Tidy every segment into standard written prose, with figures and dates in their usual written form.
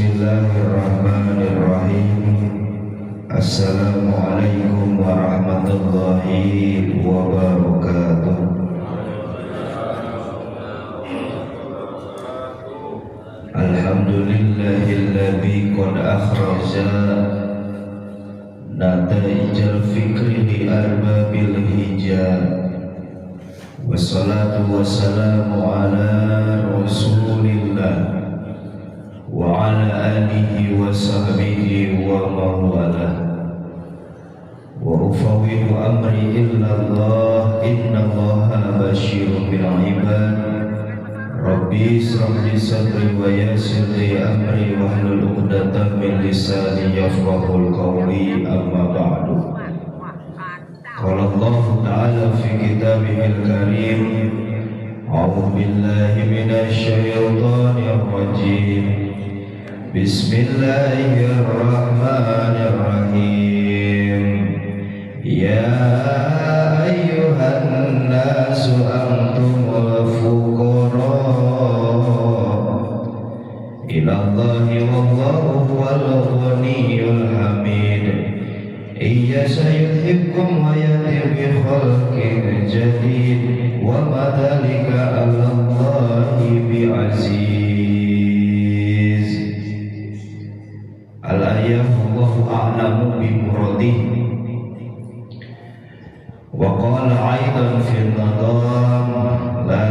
Bismillahirrahmanirrahim. Assalamualaikum warahmatullahi wabarakatuh. Alhamdulillahilladzi qad akhraja nataijal fikri li arbabil hijab. Wassalatu wassalamu ala rasulillah wa ala alihi wa sahbihi wa mawala. Wa ufawwidu amri illallah, innallaha basyirun bil ibad. Rabbi israh li sadri wa yassir li amri wahlul 'uqdatam min lisani yafqahul qawli, amma ba'du. Qala Allah ta'ala fi kitabihil karim, a'udzu billahi minasy syaithanir rajim. Bismillahirrahmanirrahim. Ya ayyuhan nasu antumul fuqara ilallahi wallahu huwal ghaniyyul hamid. Iya sayuhibkum wa yati bi khalqin jadid wa ma dzalika 'alallahi bi aziz. Al-ayah wallahu a'lamu bi muradih. Wa qala aidan fil nadam la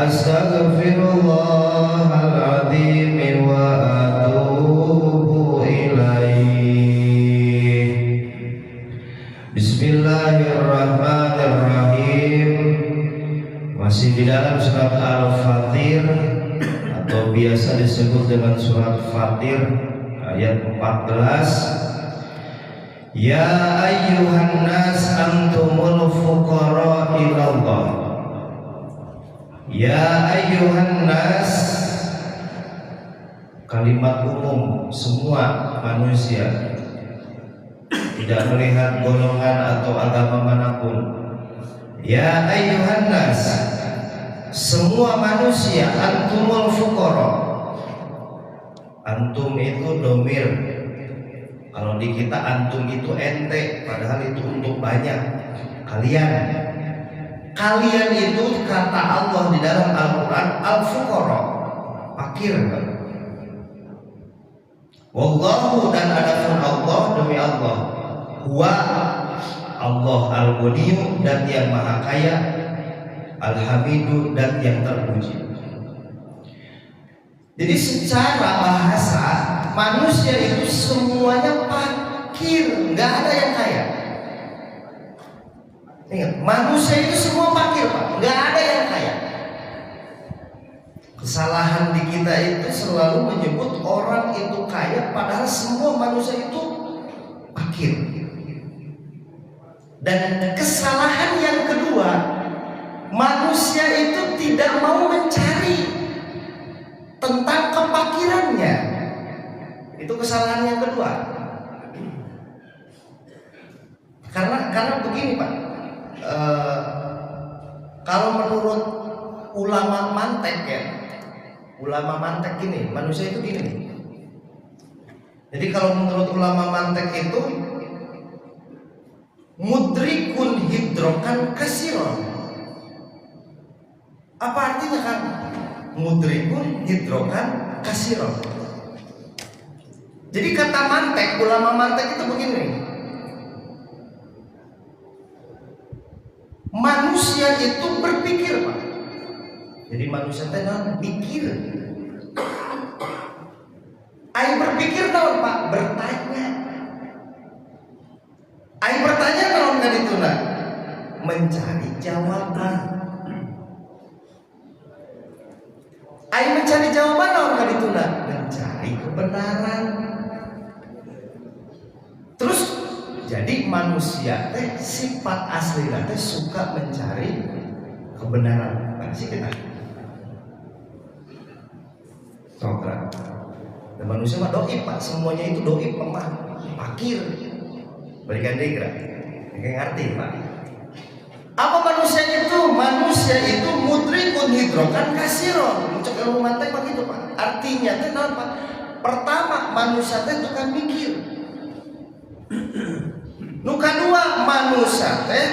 Astaghfirullahaladzim wa atubu ilaih. Bismillahirrahmanirrahim. Masih di dalam surat Al-Fatir atau biasa disebut dengan surat Fatir ayat 14. Ya ayyuhan nas antumul fuqara ilallah. Ya ayyuhan nas, kalimat umum semua manusia, tidak melihat golongan atau agama manapun. Ya ayyuhan nas, semua manusia, antumul fuqara. Antum itu domir. Kalau di kita antum itu ente, padahal itu untuk banyak. Kalian itu kata Allah di dalam Al-Quran al-fuqara, fakir. Wallahu, dan adapun Allah, demi Allah, huwa Allah al-Ghaniyu, dan yang maha kaya, al-Hamidu, dan yang terpuji. Jadi secara bahasa manusia itu semuanya fakir, nggak ada yang kaya. Ingat, manusia itu semua fakir, Pak, nggak ada yang kaya. Kesalahan di kita itu selalu menyebut orang itu kaya, padahal semua manusia itu fakir. Dan kesalahan yang kedua, manusia itu tidak mau mencari tentang kefakirannya. Itu kesalahan yang kedua. Karena begini, Pak, kalau menurut ulama mantek ya, ulama mantek gini, manusia itu gini. Jadi kalau menurut ulama mantek itu mudrikun hidrokan kasiron. Apa artinya kan? Mudrikun hidrokan kasiron. Jadi kata mantek, ulama mantek itu begini. Manusia itu berpikir, Pak. Jadi manusia itu mikir. Ai berpikir naon, Pak? Bertanya. Ai bertanya naon kan itu nah? Mencari jawaban. Ai mencari jawaban naon kan itu nah? Mencari kebenaran. Terus jadi manusia teh sifat asli teh suka mencari kebenaran. Pasti kita. Sokrat. Dan manusia mah doib, Pak, semuanya itu doib, lemah, fakir. Berikan degra, yang ngerti, Pak. Apa manusia itu? Manusia itu mudrikun hidrokan kasiron. Mencok ilmu mantek begitu, Pak. Artinya teh naon, Pak? Pertama, manusia teh tukang mikir. Nu kadua, manusia teh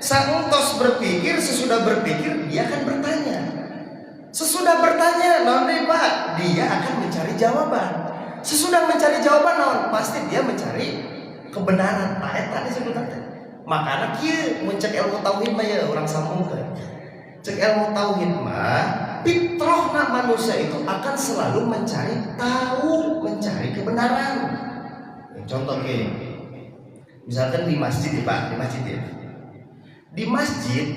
sauntos berpikir, sesudah berpikir dia akan bertanya. Sesudah bertanya, naon deui, Pak? Dia akan mencari jawaban. Sesudah mencari jawaban, naon? Pasti dia mencari kebenaran. Nah, eta disebutna teh. Makana kieu mun cek ilmu tauhid mah ya urang sambungkeun. Cek ilmu tauhid mah fitrahna manusia itu akan selalu mencari tahu, mencari kebenaran. Contoh kayak misalkan di masjid, Pak, di masjid ya. Di masjid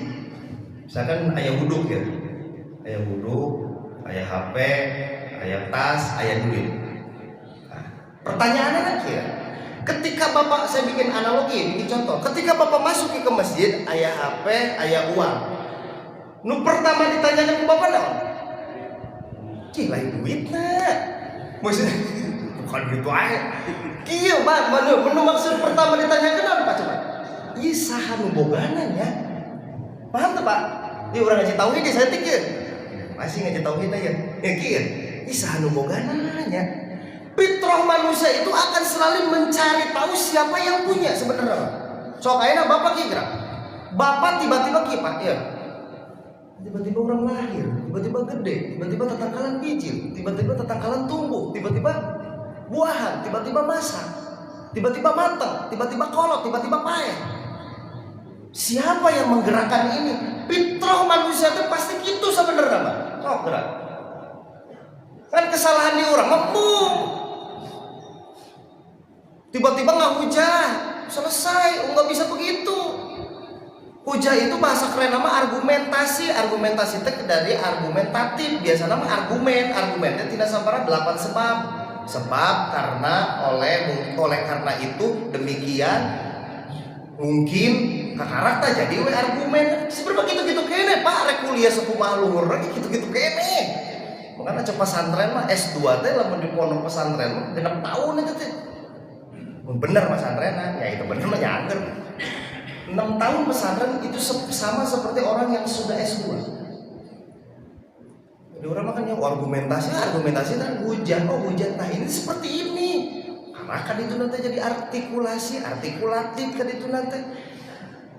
misalkan aya wudhu ya. Aya wudhu, aya HP, aya tas, aya duit. Nah, pertanyaannya kan ya, ketika Bapak, saya bikin analogi, bikin contoh. Ketika Bapak masuk ke masjid, aya HP, aya uang. Nu pertama ditanyakan ke Bapak naon? Ki lain duitna. Maksudnya bukan gitu aja. Kieu, Pak, menu maksud pertama ditanyakan naon, Pak, coba? Ieu saha nu bogana nya? Paham tuh, Pak? Ieu urang ngaji tauhid saya teh kieu. Masih ngaji tauhid aja. Ya kieu. Ieu saha nu bogana nya? Fitrah manusia itu akan selalu mencari tahu siapa yang punya sebenarnya. Sok ayeuna Bapak kieu gerak. Bapak tiba-tiba kieu, Pak, ya. Tiba-tiba orang lahir, tiba-tiba gede, tiba-tiba tatangkalan biji, tiba-tiba tatangkalan tumbuh, tiba-tiba buahan, tiba-tiba masak, tiba-tiba matang, tiba-tiba kolot, tiba-tiba pahit. Siapa yang menggerakkan ini? Fitrah manusia itu pasti gitu sebenarnya, Pak. Kok gerak? Kan kesalahan di orang, ngembung. Tiba-tiba nggak hujan, selesai. Nggak bisa begitu. Hujah itu bahasa keren nama argumentasi. Argumentasi itu dari argumentatif. Biasa nama argumennya tidak sampai 8 sebab. Sebab karena oleh karena itu demikian mungkin karakter jadi argumen. Sebenarnya gitu-gitu kene Pak rek kuliah sepuh luhur gitu-gitu kene. Makanya coba pesantren mah S2 teh lamun di pondok pesantren mah 6 tahun itu teh. Bener pesantrenan, ya itu bener mah nyanger. 6 tahun pesantren itu sama seperti orang yang sudah S2. Jadi orang makan yang argumentasi dan hujan. Nah ini seperti ini. Karena kan itu nanti jadi artikulatif kan itu nanti.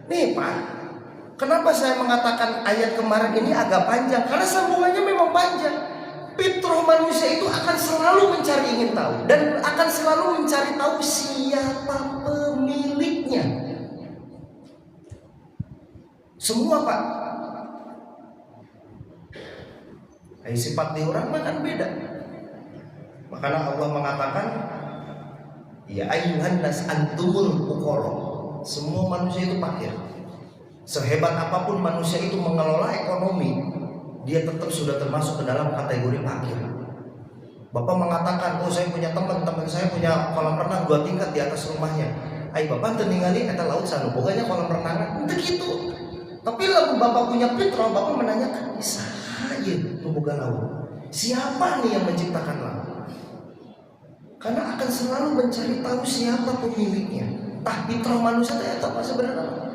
Nih Pak, kenapa saya mengatakan ayat kemarin ini agak panjang? Karena sambungannya memang panjang. Fitrah manusia itu akan selalu mencari ingin tahu dan akan selalu mencari tahu siapa pemiliknya. Semua Pak. Sifat di orang kan beda. Makanya Allah mengatakan, ya ayyuhan nas antumul fuqara. Semua manusia itu fakir. Sehebat apapun manusia itu mengelola ekonomi, dia tetap sudah termasuk ke dalam kategori fakir. Bapak mengatakan, saya punya teman saya punya kolam renang 2 tingkat di atas rumahnya. Bapak ningali eta laut sana, pokoknya kolam renangan. Itu gitu. Tapi lalu Bapak punya fitrah, Bapak menanyakan, ya pembuka laut. Siapa nih yang menciptakan laut? Karena akan selalu mencari tahu siapa pemiliknya. Tapi fitrah manusia itu apa sebenarnya?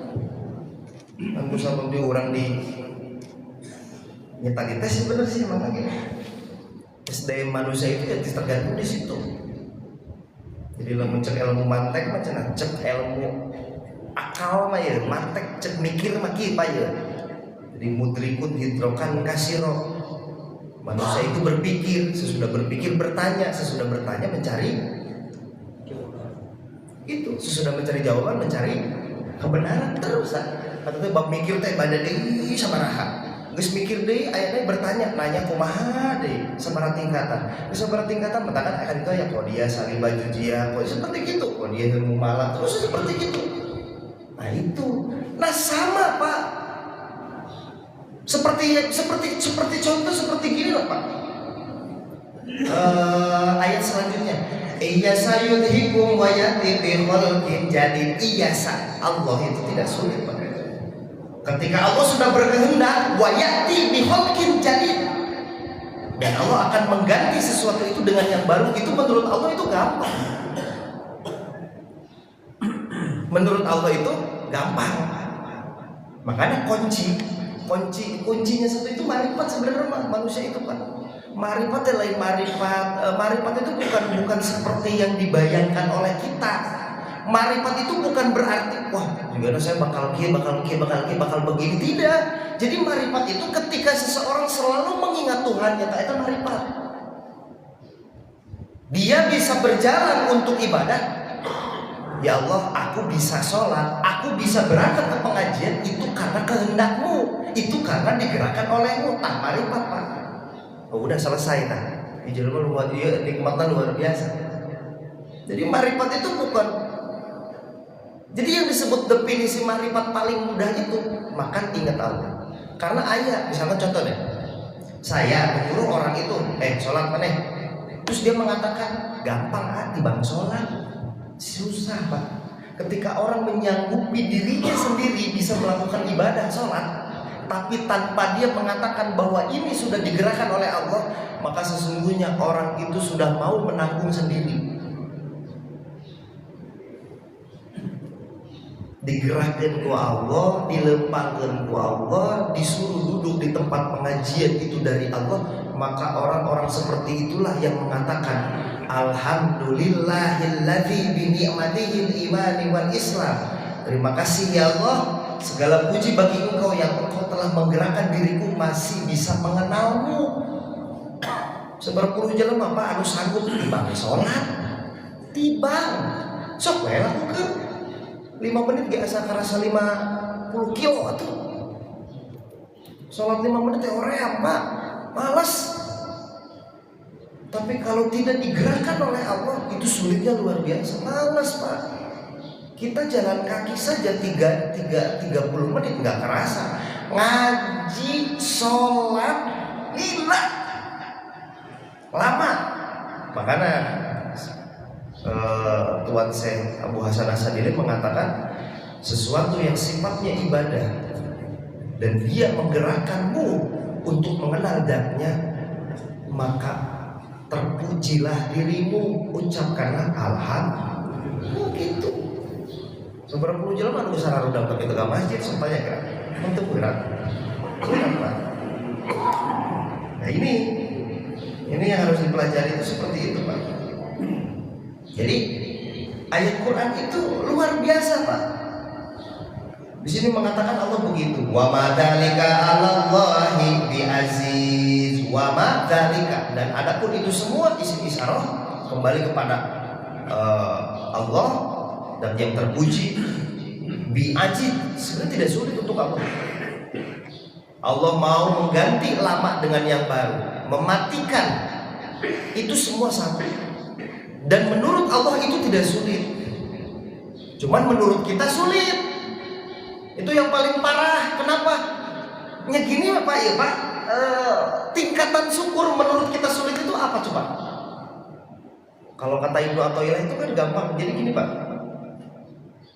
Aku sama dia orang di nyata kita sih benar sih makanya. SDM manusia itu ya tergantung di situ. Jadi lo mencek ilmu mantek macam cek ilmu akal mah ya mantek cek mikir mah kieu ya. Jadi mudrikun hidrokan kasiro. Manusia itu berpikir, sesudah berpikir bertanya, sesudah bertanya mencari itu, sesudah mencari jawaban mencari kebenaran terus. Atau bab mikir teh bada deui sabaraha. Geus mikir deui aya bertanya, nanya kumaha deui sabaraha tingkatan. Geus sabaraha tingkatan mentakan akan itu ya dia saling baju dia, seperti gitu. Dia ilmu malam terus seperti gitu. Nah itu. Nah sama Pak. Seperti contoh seperti gini loh Pak. Ayat selanjutnya, iyasa yudhikum wa yati bi khalqin jadid. Iyasa, Allah itu tidak sulit Pak. Ketika Allah sudah berkehendak, wa yati bi khalqin jadid, dan Allah akan mengganti sesuatu itu dengan yang baru, itu menurut Allah itu gampang. Menurut Allah itu gampang. Makanya kuncinya satu itu marifat sebenarnya manusia itu Pak. Marifat lain marifat itu bukan seperti yang dibayangkan oleh kita. Marifat itu bukan berarti gimana saya bakal begini, tidak. Jadi marifat itu ketika seseorang selalu mengingat Tuhannya, itu marifat. Dia bisa berjalan untuk ibadah. Ya Allah, aku bisa sholat, aku bisa berangkat ke pengajian, itu karena kehendakmu, itu karena digerakkan olehmu. Marifat Pak. Udah selesai kan? Ijazah luar dia nikmatnya luar biasa. Jadi marifat itu bukan. Jadi yang disebut definisi marifat paling mudah itu makan ingat Allah. Karena ayat, misalnya contoh deh, saya menyuruh orang itu, sholat mana? Terus dia mengatakan gampang bang sholat. Susah Pak. Ketika orang menyanggupi dirinya sendiri bisa melakukan ibadah sholat, tapi tanpa dia mengatakan bahwa ini sudah digerakkan oleh Allah, maka sesungguhnya orang itu sudah mau menanggung sendiri. Digerakkan ku Allah, dilempangkan ku Allah, disuruh duduk di tempat pengajian itu dari Allah, maka orang-orang seperti itulah yang mengatakan alhamdulillahilladzi bi ni'matihil imani wal islam. Terima kasih ya Allah, segala puji bagi Engkau yang Engkau telah menggerakkan diriku masih bisa mengenalmu. Seberpuluh jelema Pak anu sanggup tibang salat. Tibang. Sok we lakukeun. 5 menit ge asa karasa 50 kilo atuh. Salat 5 menit teh oream Pak. Malas. Tapi kalau tidak digerakkan oleh Allah, itu sulitnya luar biasa. Malas Pak. Kita jalan kaki saja 30 menit nggak kerasa. Ngaji, sholat, gila lama. Makanya Tuan Syekh Abu Hasan Asadili mengatakan sesuatu yang sifatnya ibadah dan dia menggerakkanmu untuk mengenal zatnya, maka terpujilah dirimu, ucapkanlah alhamdulillah. Gitu. Seberapa puluh jelema anu sararo dapat ke tengah masjid sampainya kan. Untuk berat. Berat. Nah ini yang harus dipelajari itu seperti itu, Pak. Jadi ayat Quran itu luar biasa, Pak. Di sini mengatakan Allah begitu, wa ma dzalika 'alallahi bi'aziz, wa ma dzalika, dan adapun itu semua isim isyarah kembali kepada Allah dan yang terpuji, bi'aziz, sebenarnya tidak sulit untuk Allah. Allah mau mengganti lama dengan yang baru, mematikan, itu semua sama. Dan menurut Allah itu tidak sulit. Cuman menurut kita sulit. Itu yang paling parah. Kenapa? Ya gini Pak ya Pak, tingkatan syukur menurut kita sulit itu apa coba? Kalau kata Ibnu Athaillah itu kan gampang. Jadi gini Pak,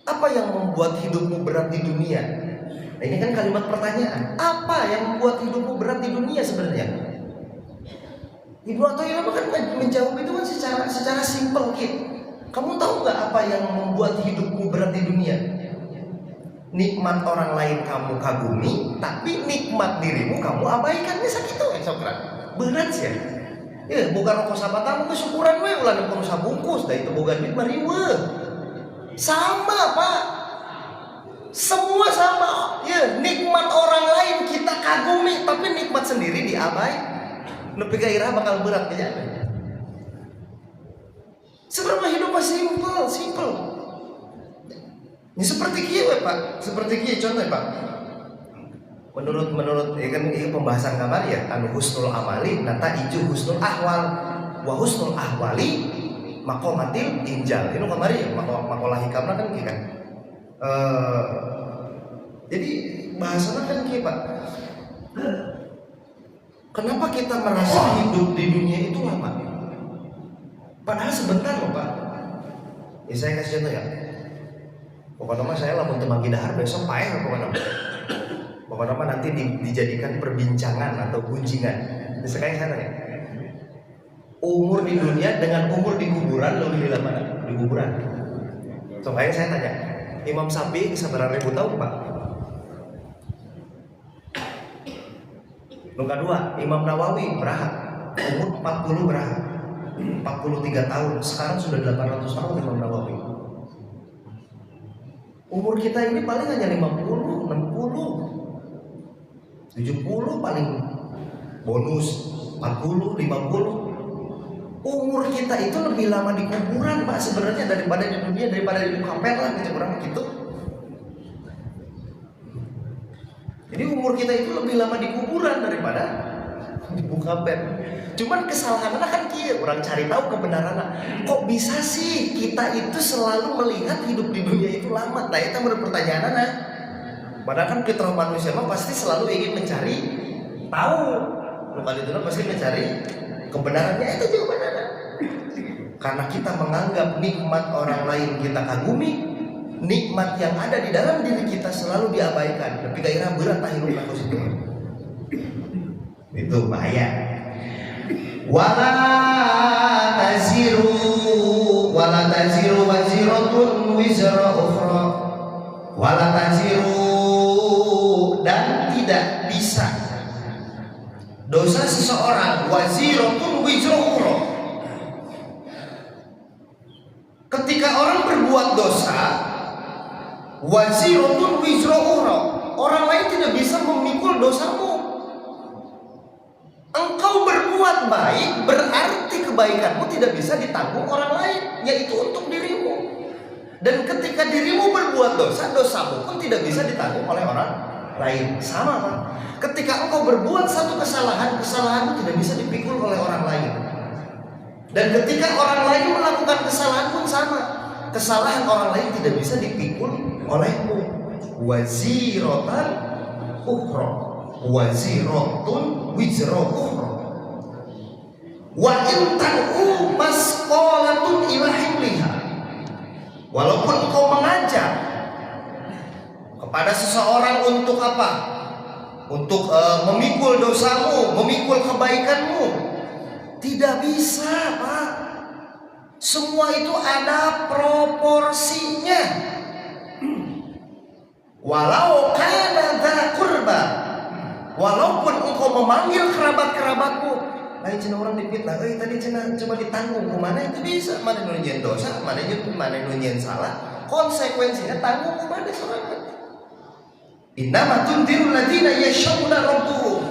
apa yang membuat hidupmu berat di dunia? Nah, ini kan kalimat pertanyaan. Apa yang membuat hidupmu berat di dunia sebenarnya? Ibnu Athaillah kan menjawab itu kan secara simpel gitu. Kamu tahu nggak apa yang membuat hidupmu berat di dunia? Nikmat orang lain kamu kagumi, tapi nikmat dirimu kamu abaikan. Bisa gitu kan Sokrat? Berat sih ya. Ya bukan rokok sabatamu kesyukuran we ulah nu sabungkus da itu boga duit mariwe. Sama Pak. Semua sama. Ya, nikmat orang lain kita kagumi, tapi nikmat sendiri diabaikan. Nepi ka irah bakal berat kejadian. Seberapa hidup masih simple. Ini seperti kieu Pak, seperti kieu contoh Pak. Menurut ya kan ini pembahasan kamar ya, anu husnul amali nata iju husnul ahwal wa husnul ahwali maqamatil injal. Ini kamar ya makalah hikamna kan kieu kan. Jadi bahasanya kan kieu Pak. Kenapa kita merasa hidup di dunia itu lama? Padahal sebentar loh Pak. Ya saya kasih contoh ya. Pokoknya saya lamun teu manggi dahar besok paeh pokoknya. Pokoknya nanti dijadikan perbincangan atau gunjingan. Sekarang saya tanya. Umur di dunia dengan umur di kuburan lebih lama mana? Di kuburan. Soalnya saya tanya. Imam Syafi'i sabarang ribu tahun Pak? Nomor kedua, Imam Nawawi beraha? Umur 40 beraha? 43 tahun. Sekarang sudah 800 tahun Imam Nawawi. Umur kita ini paling hanya 50, 60, 70 paling bonus, 40, 50. Umur kita itu lebih lama di kuburan Pak sebenarnya daripada di dunia, daripada di kapel lah kurang gitu. Jadi umur kita itu lebih lama di kuburan daripada di kapel. Cuman kesalahannya kan kieu, orang cari tahu kebenarannya. Kok bisa sih kita itu selalu melihat hidup di dunia itu lama? Nah, itu menurut pertanyaannya. Padahal kan fitrah manusia mah pasti selalu ingin mencari tahu. Bukan itu pasti mencari kebenarannya, itu jawabannya. Karena kita menganggap nikmat orang lain kita kagumi, nikmat yang ada di dalam diri kita selalu diabaikan. Tapi gairah berat tahirup aku situ. Itu bahaya. Wala taziru waziratun wizra ukhra. Wala taziru, dan tidak bisa dosa seseorang waziratun wizra ukhra. Ketika orang berbuat dosa, waziratun wizra ukhra, orang lain tidak bisa memikul dosamu. Engkau berbuat baik berarti kebaikanmu tidak bisa ditanggung orang lain, yaitu untuk dirimu. Dan ketika dirimu berbuat dosa, dosamu pun tidak bisa ditanggung oleh orang lain. Sama Pak. Ketika engkau berbuat satu kesalahan, kesalahanmu tidak bisa dipikul oleh orang lain. Dan ketika orang lain melakukan kesalahan pun sama. kesalahan orang lain tidak bisa dipikul olehmu. Waziratan ukhra, waziratun wizra ukhra. Wa in ta'u masqalatun ila himliha. Walaupun engkau mengajak kepada seseorang untuk apa? Untuk memikul dosamu, memikul kebaikanmu, tidak bisa, Pak. Semua itu ada proporsinya. Walau kana dza qurba, walaupun engkau memanggil kerabat-kerabatmu, lain cina orang dipitnah, tadi cina cuma ditanggung, kemana itu bisa, mana nunyian dosa, mana nunyian salah, konsekuensinya tanggung kemana sorangan. Innama tundirul ladzina yakhshawna rabbuhum.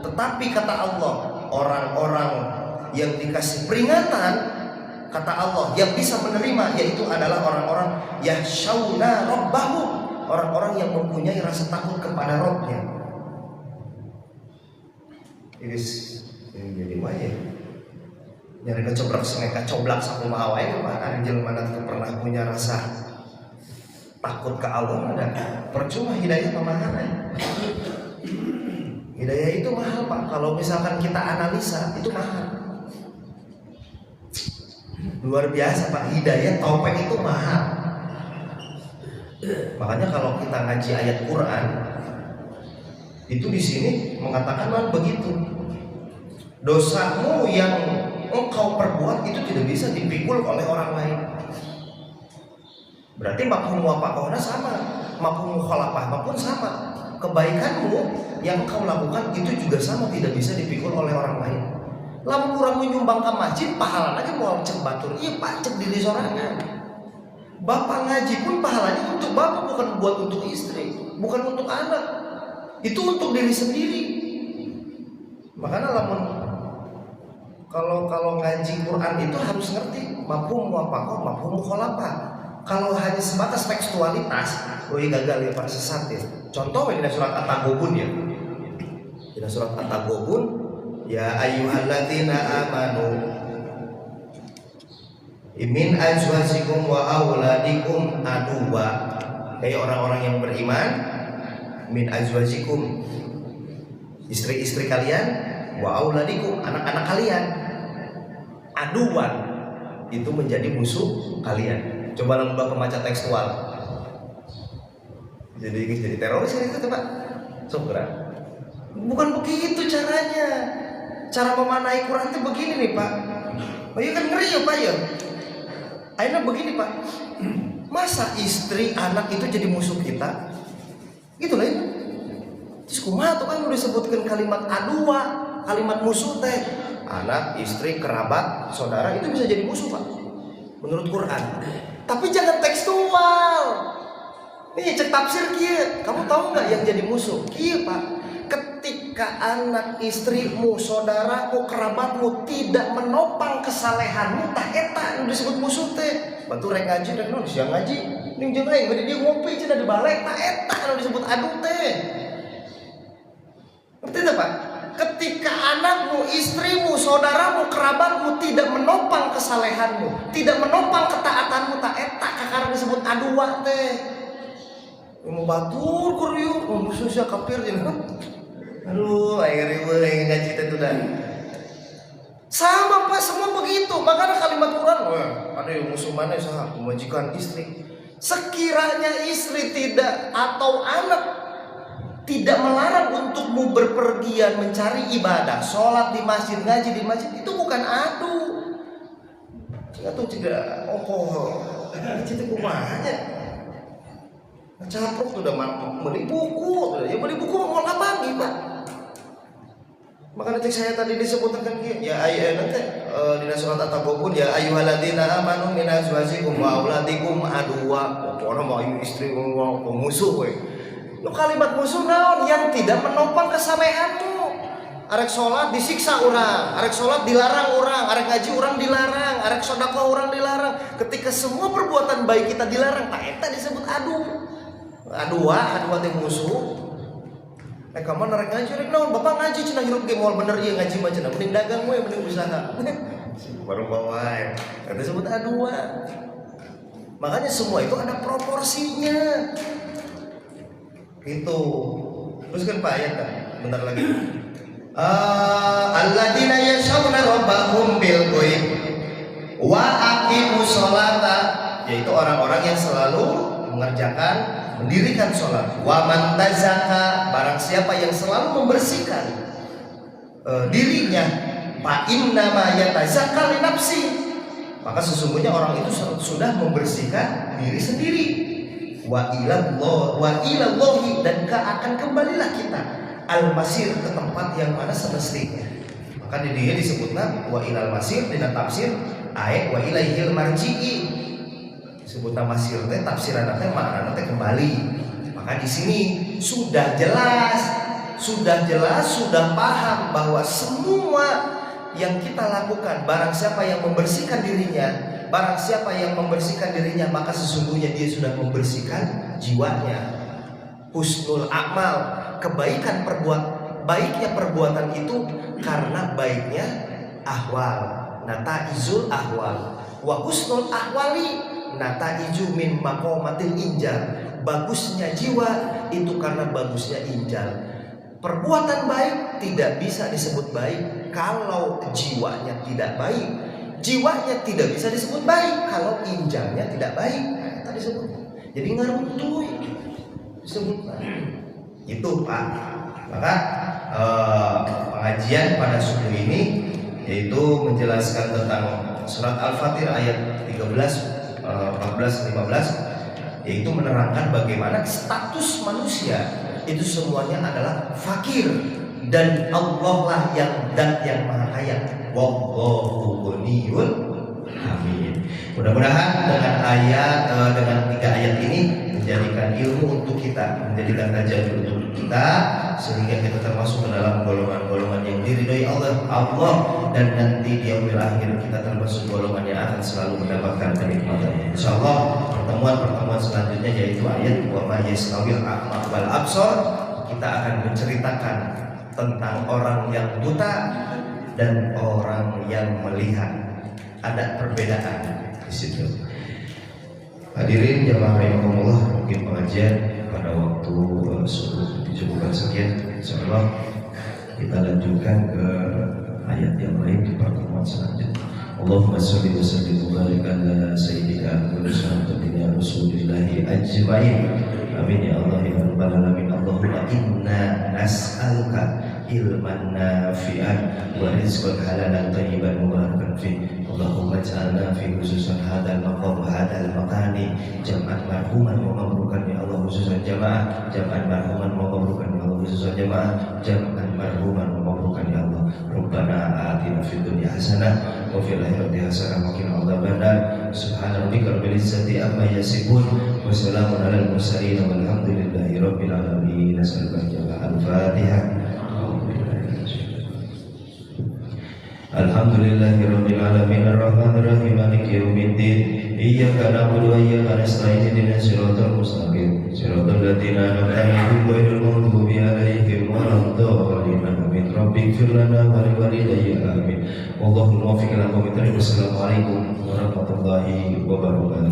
Tetapi kata Allah, orang-orang yang dikasih peringatan, kata Allah, yang bisa menerima yaitu adalah orang-orang yakhshawna rabbahum, orang-orang yang mempunyai rasa takut kepada Rabb-nya. Ini jadi maya. Nyari kecobrak sengaja coblak sama mahawai, mana jelema itu pernah punya rasa takut ke Allah ada. Percuma hidayah mahal. Hidayah itu mahal, Pak. Kalau misalkan kita analisa itu mahal. Luar biasa, Pak. Hidayah taufik itu mahal. Makanya kalau kita ngaji ayat Quran itu di sini mengatakan begitu. Dosamu yang engkau perbuat itu tidak bisa dipikul oleh orang lain. Berarti mafhum muwafaqahna sama, mafhum mukhalafah pun sama. Kebaikanmu yang engkau lakukan itu juga sama, tidak bisa dipikul oleh orang lain. Lamun kurang menyumbang ke masjid, pahalanya mau cek batur, iya Pak, cek diri sorangan. Bapak ngaji pun pahalanya untuk bapak, bukan buat untuk istri, bukan untuk anak. Itu untuk diri sendiri. Makanya lamun kalau ngaji Quran itu harus ngerti mafhum muwafaqah, mafhum mukhalafah. Kalau hanya sebatas tekstualitas, gagal ya Pak, sesat ya. Contoh di surat At-Taghabun ya. Di surat At-Taghabun, ya ayyuhalladzina amanu min azwajikum wa auladikum aduwa. Hai orang-orang yang beriman, min azwajikum, istri-istri kalian, wa auladikum, anak-anak kalian, aduwan, itu menjadi musuh kalian. Coba Bapak baca tekstual. Jadi teroris itu tuh Pak. Sobra. Bukan begitu caranya. Cara memanai Quran itu begini nih Pak. Oh iya kan ngeri ya Pak ya. Akhirnya begini Pak. Masa istri anak itu jadi musuh kita? Gitu lah ya. Terus kumaha tuh kan udah disebutkan kalimat adua, kalimat musuh teh. Anak, istri, kerabat, saudara itu bisa jadi musuh Pak. Menurut Quran. Tapi jangan tekstual. Nih cek tafsir kieu. Kamu tahu nggak yang jadi musuh? Kieu Pak. Ketika anak, istrimu, saudaramu, kerabatmu tidak menopang kesalehanmu, tah eta disebut musuh teh. Batu rek ngaji rek non siang ngaji. Ning jeung aing bade dia ngopi cenah di balai, tah eta disebut adu teh. Ngerti teh Pak? Ketika anakmu, istrimu, saudaramu, kerabatmu tidak menopang kesalehanmu, tidak menopang ketaatanmu, tak eta kakar disebut adua teh. Mau batur kuriu, musuhnya kafir jadi. Aduh, akhirnya gue ngaji itu dan sama Pak, semua begitu. Makanya kalimat Quran, ada yang musuh mana sah memajikan istri. Sekiranya istri tidak atau anak tidak melarang untukmu berpergian mencari ibadah, sholat di masjid, ngaji di masjid, itu bukan adu. Atau tidak, itu kumanya. Capruk sudah beli buku, ya beli buku mau ngapain Pak? Makanya cek saya tadi disebutkan ya ayat nanti di surat At-Taghabun, ya ayyuhalladzina amanu min azwajikum wa auladikum aduwa. Orang mau istri mau musuh we. Lu kalimat musuh naon yang tidak menopang kesamehanmu. Arek sholat disiksa orang, arek sholat dilarang orang, arek ngaji orang dilarang, arek sedekah orang dilarang. Ketika semua perbuatan baik kita dilarang, tak eta disebut adu. Adua teh musuh. Kamu arek ngaji arek naon? Bapak ngaji cenah hirup ge moal bener ieu ngaji mah cenah mending dagang we, mending usaha. Baru bawa eta disebut adua. Makanya semua itu ada proporsinya. Itu. Teruskan Pak ayat kan? Bentar lagi. Alladzina yashawna rabbahum bil ghaib wa aqimus sholata, yaitu orang-orang yang selalu mengerjakan, mendirikan sholat. Wa man tazakka, barang siapa yang selalu membersihkan dirinya, fa inna ma yatazakka li nafsi, maka sesungguhnya orang itu sudah membersihkan diri sendiri. Wa ilallahi, dan akan kembalilah kita al-masir, ke tempat yang mana semestinya. Maka di dia disebutkan wa ilal masir dina tafsir ayat wa ilaihil marji'i. Disebutna masir teh tafsiran teh maknana teh kembali. Maka di sini sudah jelas, sudah paham bahwa semua yang kita lakukan, barang siapa yang membersihkan dirinya, maka sesungguhnya dia sudah membersihkan jiwanya. Husnul amal, kebaikan baiknya perbuatan itu karena baiknya ahwal, nataizul ahwal. Wa husnul ahwali nataiju min maqamatil injal, bagusnya jiwa itu karena bagusnya injal. Perbuatan baik tidak bisa disebut baik kalau jiwanya tidak baik. Jiwanya tidak bisa disebut baik kalau injalnya tidak baik. Nah, tadi disebut. Jadi ngaruntuy disebut. Itu Pak. Maka pengajian pada subuh ini yaitu menjelaskan tentang surat Al-Fatir ayat 13, 14, 15, yaitu menerangkan bagaimana status manusia itu semuanya adalah fakir, dan Allah lah yang dan yang maha kaya. Wallahu ghaniyun hamid. Mudah-mudahan dengan dengan 3 ayat ini menjadikan ilmu untuk kita, menjadikan kajian untuk kita, sehingga kita termasuk ke dalam golongan-golongan yang diridhoi Allah, dan nanti di yaumil akhir kita termasuk golongan yang akan selalu mendapatkan kenikmatan. Insyaallah pertemuan selanjutnya yaitu ayat wa ma yastawil a'ma wal absar. Kita akan menceritakan tentang orang yang buta dan orang yang melihat. Ada perbedaan di situ. Hadirin jamaah rahimakumullah, mungkin pengajian pada waktu subuh dicukupkan sekian. Insyaallah kita lanjutkan ke ayat yang lain di pertemuan selanjutnya. Allahumma sholli wa sallim wa barik ala sayyidina Muhammadin rasulillahi ajmain. Amin ya Allah ya rabbal alamin. Allahumma inna nas'aluka ilman nafi'an wa rizqan halalan thayyiban mubarakan fi. Allahumma ja'alna fi khususan hadal maqam hadal makani jam'an marhuman wa mabrukan ya Allah, khususan jamaah jam'an marhuman wa mabrukan ya Allah, khususan jamaah jam'an marhuman wa mabrukan ya Allah. Rabbana atina fid dunya hasanah wa fil akhirati hasanah wa qina adzabannar. Subhana rabbika rabbil izzati amma yasifun wa salamun alal mursalin walhamdulillahi rabbil alamin. Al-Fatihah. Alhamdulillahirabbil alamin arrahmanir rahim maliki yaumiddin iyyaka na'budu wa iyyaka nasta'in ihdinas siratal mustaqim siratal ladzina an'amta 'alaihim ghairil maghdubi 'alaihim waladdallin amin. Rabbighfir lana wa liwalidayya amin. Wallahul muwaffiq ila aqwamit thoriq. Wassalamualaikum warahmatullahi wabarakatuh.